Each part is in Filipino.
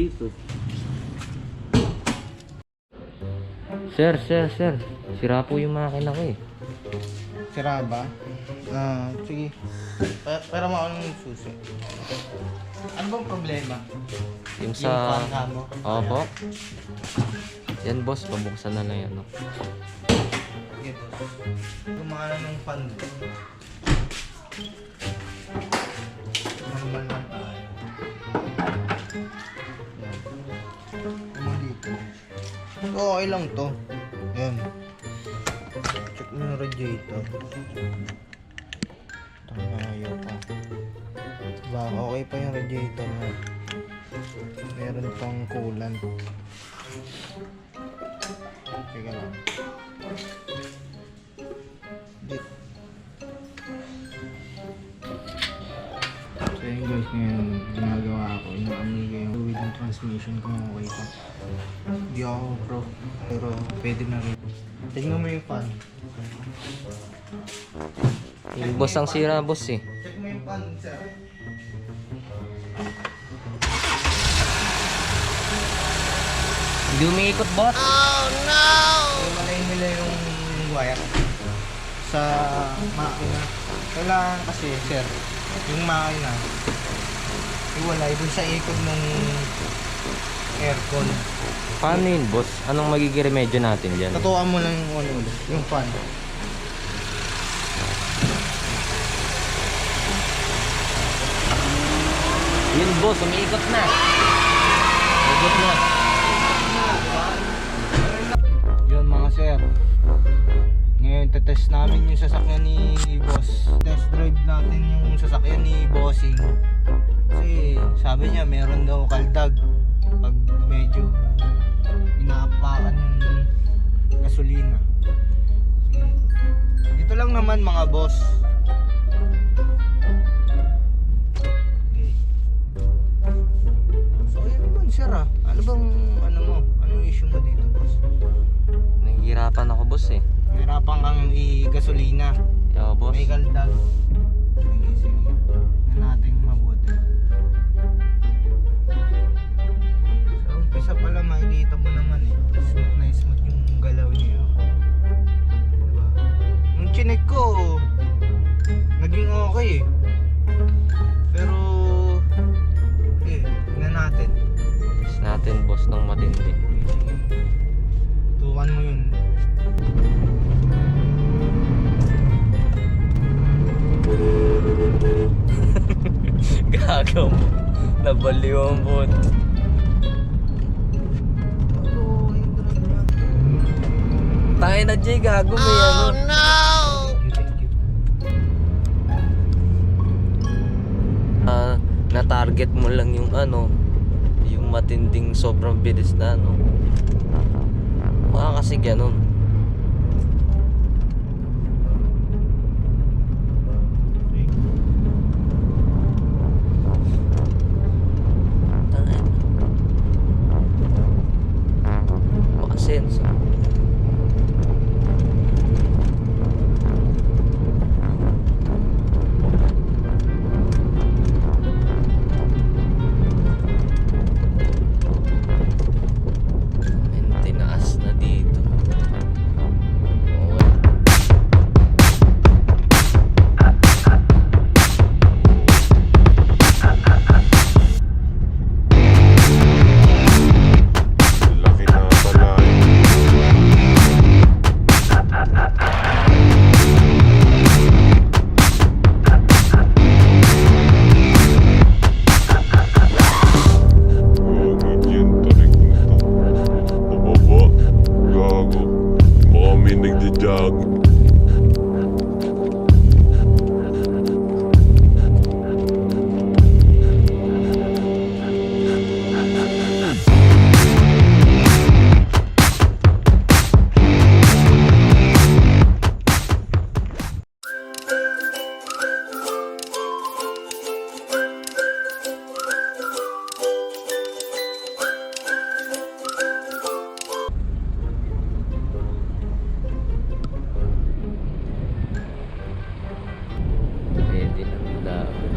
dito. Sir. Sira po yung makina ko eh. Sira ba? Sige. Pero maano yung susi. Ano bang problema? Yung Yung sa... fan mo? Opo. Yan boss, pabuksan na lang yan. No? Sige, boss. Gumana ng fan mo. Normal lang tayo. Yan. Mga dito. So, okay lang to. Yan. Check mo yung radiator. Ayaw pa. Diba, okay pa yung radiator mo. Meron pang coolant. Teka lang. So yun guys, ngayon ginagawa ko. Inaamoy ko yung fluid ng transmission kung okay pa. Hindi ako pro, pero pwede na rin. Tingnan mo yung fan. Yung boss ang sira boss eh. Check mo yung fan, sir. Hindi umiikot boss. Malay nila yung wire sa makina. Kailangan kasi, sir, yung makina iwalay dun sa ikot ng aircon. Paano yun boss? Anong magiging remedyo natin dyan? Tatuan mo lang yung ano ulit, yung fan. Yun boss, umiikot na. Umiikot na. Yun mga sir. Ngayon tetest namin yung sasakyan ni boss. Test drive natin yung sasakyan ni bossing. Kasi sabi niya meron daw kaldag pag medyo inaapakan yung gasolina. Sige. Dito lang naman mga boss. Okay. So ayun naman sir ah. Ano bang ano mo? Anong issue mo dito boss? Nahihirapan ako boss eh. Nahirapan kang i-gasolina. Yo boss. May kaldag. Sige. Na natin mabuti. Sa umpisa pala makikita mo naman eh. Smooth na smooth yung galaw niya. Diba? Nung chinek ko, naging okay eh. Pero, tingnan natin. Test natin boss ng matindi. Sige. Tukan mo yun. Gago mo. Nabaliw ang bot. Oo, yung drive niya. Tayo na Jay, gago may ano. Thank you. Na-target mo lang yung ano, yung matinding sobrang bilis na ano. Baka kasi ganun. Baka sense. Tinaas na dito. Laki na pala yan tarik na to. Pababa. Gago. Baka may nagja-jog. Pwede na dami.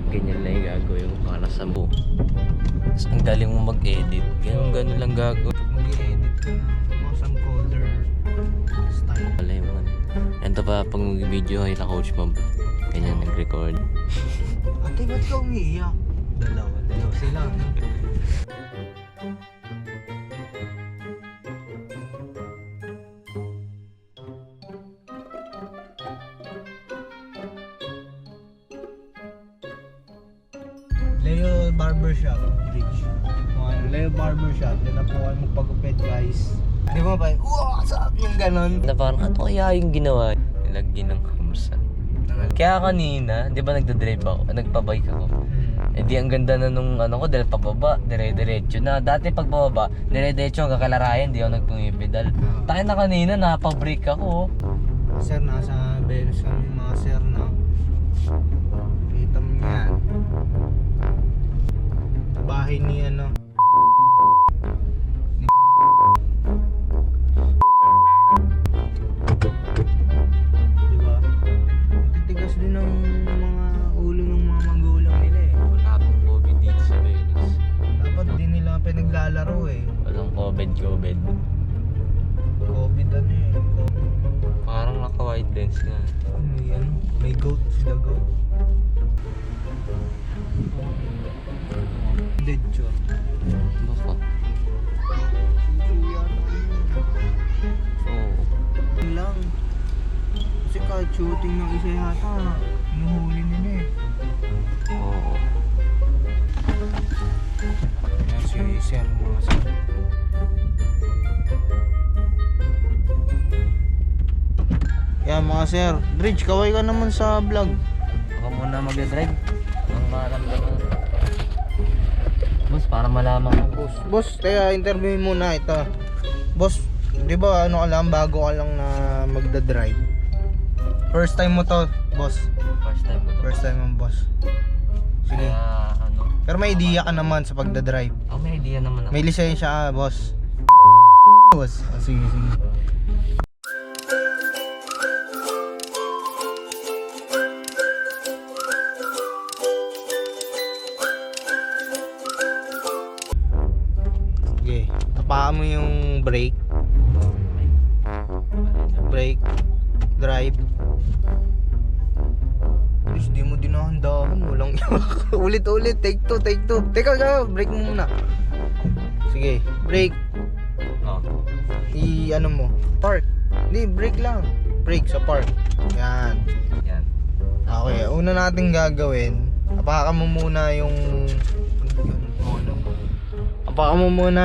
Ganyan lang yung gagawin ko para sa buo. Ang galing mo mag-edit. Ganun lang gagawin. Mag-i-edit ka ng mga camcorder style. Wala yung ano. Ito pa pag mag-video ay na-coach mo. Ganyan nag-record. Ate, ba't ka umiiyak? Dalawa sila. No? Leo Barbershop Bridge. Leo Barbershop. Diyan na po kayo magpagupit, guys. Di ba ba? What's up? Yung ganon. Na parang ano kaya yung ginawa? Nilagyan ng kamsa. Kaya kanina, di ba nagdadrive ako? Nagpabike ako. Eh di ang ganda na nung ano ko dahil pababa, dire-diretso na. Dati pag pababa, dire-diretso hanggang Kalarayan, di ako nagpumipedal. Tayo na kanina, napag-brake ako. Sir, nasa Venus kami mga sir na. Kita mo yan. Bahay ni ano. Diba? Titigas din ng mga ulo ng mga magulang nila eh. Wala pong COVID dito sa Venus. Dapat din nila pinaglalaro eh. Walang COVID. COVID ano eh. Parang naka-wide lens nga. Ano yan? May goat, sila goat. Dead shot. Baka. Oo. Yun lang. Kasi kahit shooting ng isa yata, inuhuli nila eh. Oo. Yan si Sir mga sir. Yan mga sir, Bridge, kaway ka naman sa vlog. Ako muna mag-drive. Ang maramdaman. Boss, para malaman ko. Boss, kaya interview muna ito. Boss, di ba ano ka lang, bago ka lang na magdadrive? First time mo to, boss. First time ko to. First time mo, boss. Sige. Kaya ano. Pero may idea ka naman sa pagdadrive. Oh, may idea naman ako. May lisensya ka, boss. Boss, oh, sige. Sige, tapakan mo yung brake, drive. Please, di mo dinahandahan, walang ulit, take two. Teka, brake mo muna. Sige, brake. Oh. Ano mo, park. Hindi, brake lang. Brake sa park. Yan. Yan. Okay, una natin gagawin, apakan mo muna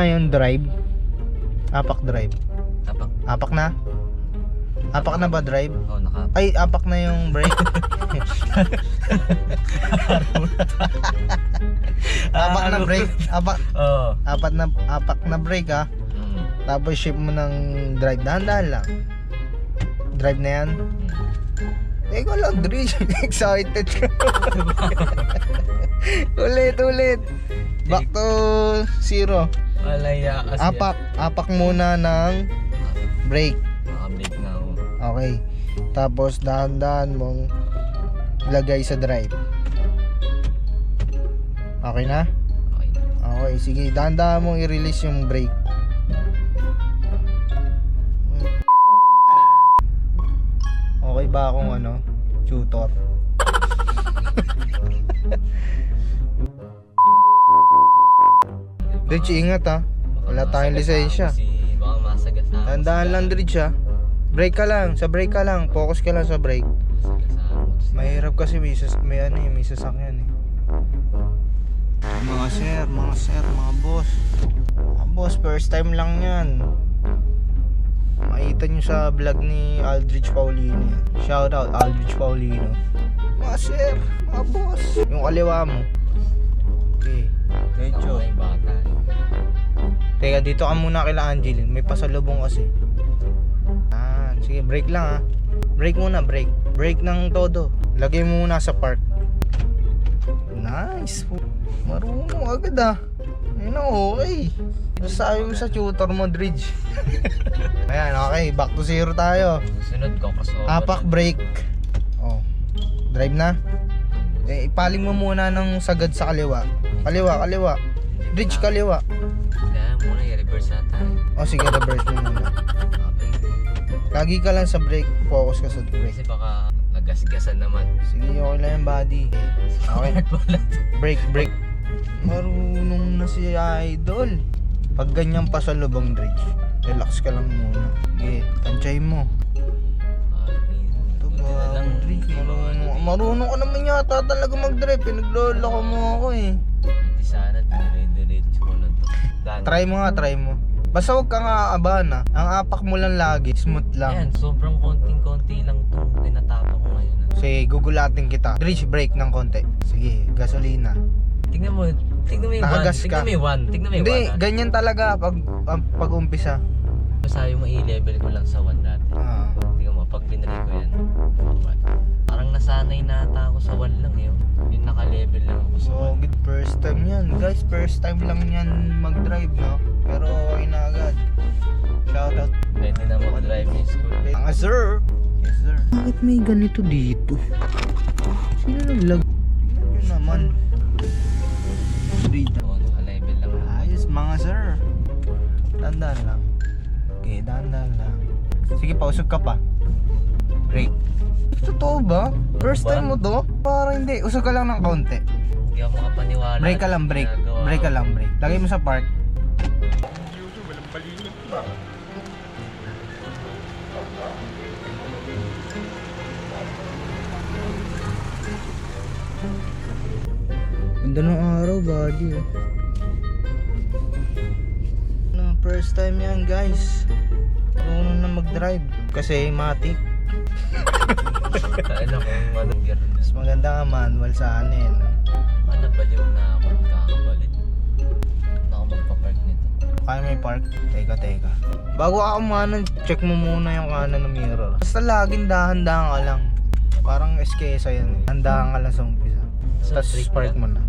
yung drive. Apak drive. Tapak. Apak na? Apak na ba drive? Oh, naka. Ay, apak na yung brake. Apak na brake. Oo. Apak na brake ha. Tapos shift mo ng drive. Dahan-dahan lang. Drive na yan. Ikaw lang, Dries. Excited ka. Ulit. Back to zero. Malaya kasi. Apak muna ng brake. Naka-brake na ako. Okay. Tapos dahan-dahan mong lagay sa drive. Okay na? Okay. Okay, sige. Dahan-dahan mong i-release yung brake. Okay ba akong tutor? Dredge, ingat ha. Wala tayong lisensya. Baka masagasama. Tandaan lang, Dredge ha. Brake ka lang, sa brake ka lang. Focus ka lang sa brake. Mahirap kasi may sasakyan eh. Mga sir, mga boss. Mga boss, first time lang yan. Makita nyo sa vlog ni Aldrich Paulino yan. Shout out Aldrich Paulino. Mga sir, mga boss. Yung kaliwa mo. Okay, medyo. Ay, bata. Teka, dito ka muna kila Angeline. May pasalubong kasi. Sige, brake lang ha. Brake muna, brake. Brake ng todo. Lagay mo muna sa park. Nice. Marunong agad ha. Ayun na, okay. Sabi mo sa tutor mo, Dredge. Ayan, okay. Back to zero tayo. Sunod ko, crossover. Apak brake. Oh. Drive na. Ipaling mo muna ng sagad sa kaliwa. Kaliwa. Hindi Bridge kaliwa. Kaya muna i-reverse na tayo. O sige, reverse mo muna. Okay. Lagi ka lang sa brake, focus ka sa brake. Kasi baka nagasgasan naman. Sige, okay lang yung body. Okay. Wala. Brake. Marunong na si Idol. Pag ganyan pa sa lubang bridge, relax ka lang muna. Sige, tansay mo. Ito ba, bridge, marunong ka naman yata talaga mag-drive. Pinagloloko mo ako eh. Hindi sana dire-diretso ko na to. Try mo. Basta huwag ka nga aabahan ah. Ang apak mo lang lagi, smooth Ayan, lang. sobrang konting-konti lang itong tinatapa ko ngayon. Sige, gugulatin kita. Bridge brake ng konti. Sige, gasolina. Tingnan mo yung Nakagas 1. ka. Tingnan mo yung 1. Tingnan mo yung 1. Hindi, ganyan talaga pag umpisa. Sabi mo i-level ko lang sa 1 dati. Ah. Tingnan mo, pag binalik ko yan. Parang nasanay na ata ako sa 1 lang yun. Yung naka-level lang ako sa 1. So, good first time yan. Guys, first time lang yan mag-drive, no? Pero okay na agad. Shoutout. Pwede na mag-drive yung school. Ang sir. Yes, sir. Bakit may ganito dito? Sino naglag? Tingnan nyo naman. Oo, naka-level lang. Ayos, mga sir. Dandan lang. Okay, dandan lang. Sige, pausog ka pa. Brake. Totoo ba? First time mo to? Parang hindi. Usog ka lang ng konti. Hindi ako makapaniwala. Brake ka lang, brake. Ginagawa Brake ka ko. lang, brake. Lagay mo sa park. Ganda ng araw, buddy. First time yan, guys. Marunong na mag-drive. Kasi matik. Kaya na kung anong gear. Mas maganda nga manual sa anin. Nabaliw na ako at kakabalit. Na ako magpa-park nito. Kaya may park. Teka. Bago ka kumanan, check mo muna yung kanan ng mirror. Basta laging dahan-dahan ka lang. Parang SKS yan eh. Dahan ka lang sa umpisa. So, Tapos trick park yan. mo na.